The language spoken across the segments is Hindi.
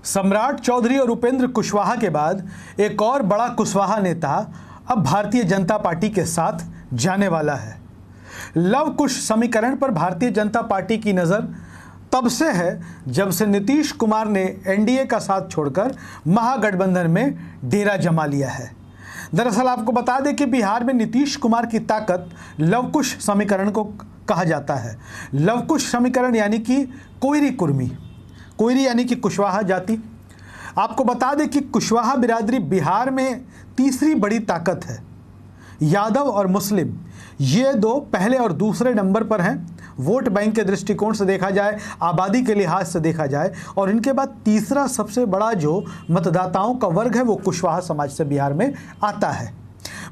सम्राट चौधरी और उपेंद्र कुशवाहा के बाद एक और बड़ा कुशवाहा नेता अब भारतीय जनता पार्टी के साथ जाने वाला है। लव कुश समीकरण पर भारतीय जनता पार्टी की नज़र तब से है जब से नीतीश कुमार ने एनडीए का साथ छोड़कर महागठबंधन में डेरा जमा लिया है। दरअसल आपको बता दें कि बिहार में नीतीश कुमार की ताकत लव कुश समीकरण को कहा जाता है। लव कुश समीकरण यानी कि कोयरी कुर्मी, कोयरी यानी कि कुशवाहा जाति। आपको बता दें कि कुशवाहा बिरादरी बिहार में तीसरी बड़ी ताकत है। यादव और मुस्लिम ये दो पहले और दूसरे नंबर पर हैं। वोट बैंक के दृष्टिकोण से देखा जाए, आबादी के लिहाज से देखा जाए, और इनके बाद तीसरा सबसे बड़ा जो मतदाताओं का वर्ग है वो कुशवाहा समाज से बिहार में आता है।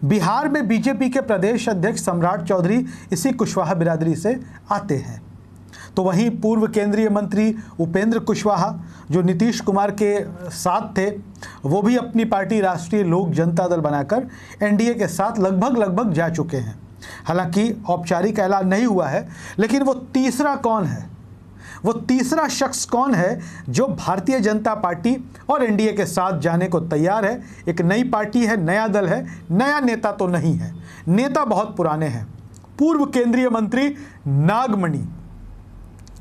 बिहार में बीजेपी के प्रदेश अध्यक्ष सम्राट चौधरी इसी कुशवाहा बिरादरी से आते हैं। तो वहीं पूर्व केंद्रीय मंत्री उपेंद्र कुशवाहा जो नीतीश कुमार के साथ थे, वो भी अपनी पार्टी राष्ट्रीय लोक जनता दल बनाकर एनडीए के साथ लगभग जा चुके हैं। हालांकि औपचारिक ऐलान नहीं हुआ है, लेकिन वो तीसरा कौन है, वो तीसरा शख्स कौन है जो भारतीय जनता पार्टी और एनडीए के साथ जाने को तैयार है। एक नई पार्टी है, नया दल है, नया नेता तो नहीं है, नेता बहुत पुराने हैं। पूर्व केंद्रीय मंत्री नागमणि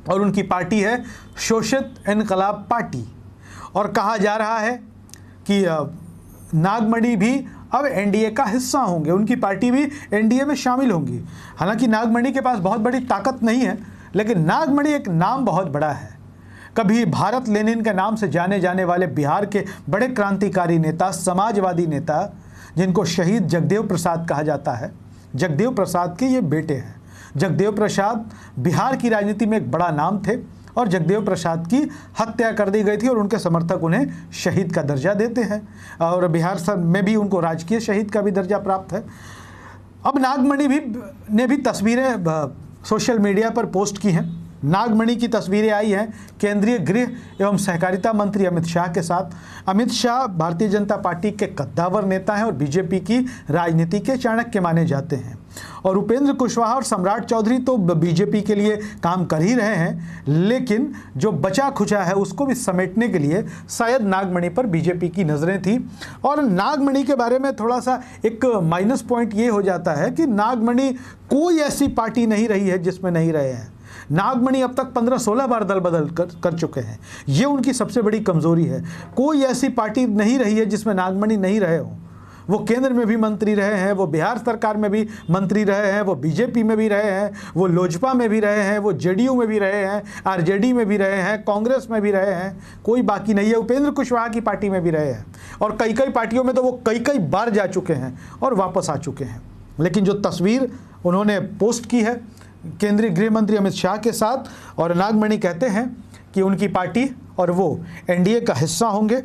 और उनकी पार्टी है शोषित इनकलाब पार्टी, और कहा जा रहा है कि नागमणि भी अब एनडीए का हिस्सा होंगे, उनकी पार्टी भी एनडीए में शामिल होंगी। हालांकि नागमणि के पास बहुत बड़ी ताकत नहीं है, लेकिन नागमणि एक नाम बहुत बड़ा है। कभी भारत लेनिन के नाम से जाने जाने वाले बिहार के बड़े क्रांतिकारी नेता, समाजवादी नेता, जिनको शहीद जगदेव प्रसाद कहा जाता है, जगदेव प्रसाद के ये बेटे हैं। जगदेव प्रसाद बिहार की राजनीति में एक बड़ा नाम थे और जगदेव प्रसाद की हत्या कर दी गई थी और उनके समर्थक उन्हें शहीद का दर्जा देते हैं, और बिहार में भी उनको राजकीय शहीद का भी दर्जा प्राप्त है। अब नागमणि ने भी तस्वीरें सोशल मीडिया पर पोस्ट की हैं। नागमणि की तस्वीरें आई हैं केंद्रीय गृह एवं सहकारिता मंत्री अमित शाह के साथ। अमित शाह भारतीय जनता पार्टी के कद्दावर नेता हैं और बीजेपी की राजनीति के चाणक्य माने जाते हैं। और उपेंद्र कुशवाहा और सम्राट चौधरी तो बीजेपी के लिए काम कर ही रहे हैं, लेकिन जो बचा खुचा है उसको भी समेटने के लिए शायद नागमणि पर बीजेपी की नज़रें थी। और नागमणि के बारे में थोड़ा सा एक माइनस पॉइंट ये हो जाता है कि नागमणि कोई ऐसी पार्टी नहीं रही है जिसमें नहीं रहे हैं। नागमणि अब तक 15-16 बार दल बदल कर चुके हैं, ये उनकी सबसे बड़ी कमज़ोरी है। कोई ऐसी पार्टी नहीं रही है जिसमें नागमणि नहीं रहे हों। वो केंद्र में भी मंत्री रहे हैं, वो बिहार सरकार में भी मंत्री रहे हैं, वो बीजेपी में भी रहे हैं, वो लोजपा में भी रहे हैं, वो जेडीयू में भी रहे हैं, आरजेडी में भी रहे हैं, कांग्रेस में भी रहे हैं, कोई बाकी नहीं है। उपेंद्र कुशवाहा की पार्टी में भी रहे हैं और कई पार्टियों में तो वो कई बार जा चुके हैं और वापस आ चुके हैं। लेकिन जो तस्वीर उन्होंने पोस्ट की है केंद्रीय गृह मंत्री अमित शाह के साथ, और नागमणि कहते हैं कि उनकी पार्टी और वो एनडीए का हिस्सा होंगे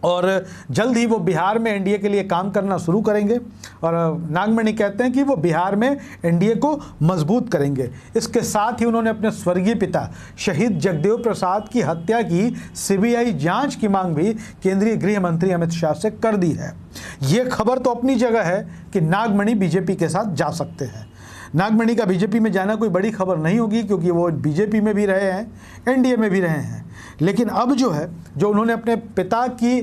और जल्द ही वो बिहार में एनडीए के लिए काम करना शुरू करेंगे। और नागमणि कहते हैं कि वो बिहार में एनडीए को मजबूत करेंगे। इसके साथ ही उन्होंने अपने स्वर्गीय पिता शहीद जगदेव प्रसाद की हत्या की सीबीआई जांच की मांग भी केंद्रीय गृह मंत्री अमित शाह से कर दी है। ये खबर तो अपनी जगह है कि नागमणि बीजेपी के साथ जा सकते हैं। नागमणि का बीजेपी में जाना कोई बड़ी खबर नहीं होगी, क्योंकि वो बीजेपी में भी रहे हैं, एनडीए में भी रहे हैं। लेकिन अब जो है, जो उन्होंने अपने पिता की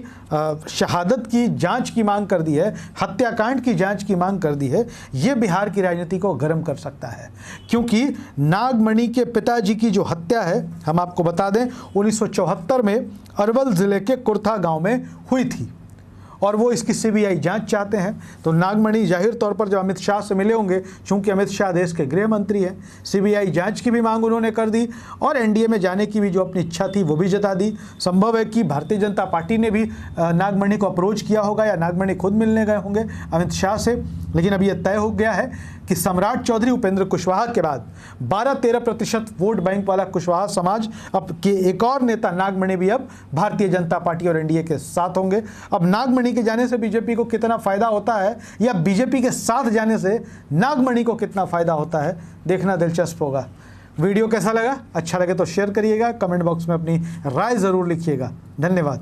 शहादत की जांच की मांग कर दी है, हत्याकांड की जांच की मांग कर दी है, ये बिहार की राजनीति को गर्म कर सकता है। क्योंकि नागमणि के पिताजी की जो हत्या है, हम आपको बता दें 1974 में अरवल ज़िले के कुर्था गाँव में हुई थी और वो इसकी सीबीआई जांच चाहते हैं। तो नागमणि जाहिर तौर पर जब अमित शाह से मिले होंगे, चूंकि अमित शाह देश के गृह मंत्री हैं, सीबीआई जांच की भी मांग उन्होंने कर दी और एनडीए में जाने की भी जो अपनी इच्छा थी वो भी जता दी। संभव है कि भारतीय जनता पार्टी ने भी नागमणि को अप्रोच किया होगा या नागमणि खुद मिलने गए होंगे अमित शाह से। लेकिन अब यह तय हो गया है कि सम्राट चौधरी उपेंद्र कुशवाहा के बाद 12-13% वोट बैंक वाला कुशवाहा समाज अब के एक और नेता नागमणि भी अब भारतीय जनता पार्टी और एनडीए के साथ होंगे। अब नागमणि के जाने से बीजेपी को कितना फायदा होता है या बीजेपी के साथ जाने से नागमणि को कितना फायदा होता है, देखना दिलचस्प होगा। वीडियो कैसा लगा? अच्छा लगे तो शेयर करिएगा, कमेंट बॉक्स में अपनी राय ज़रूर लिखिएगा। धन्यवाद।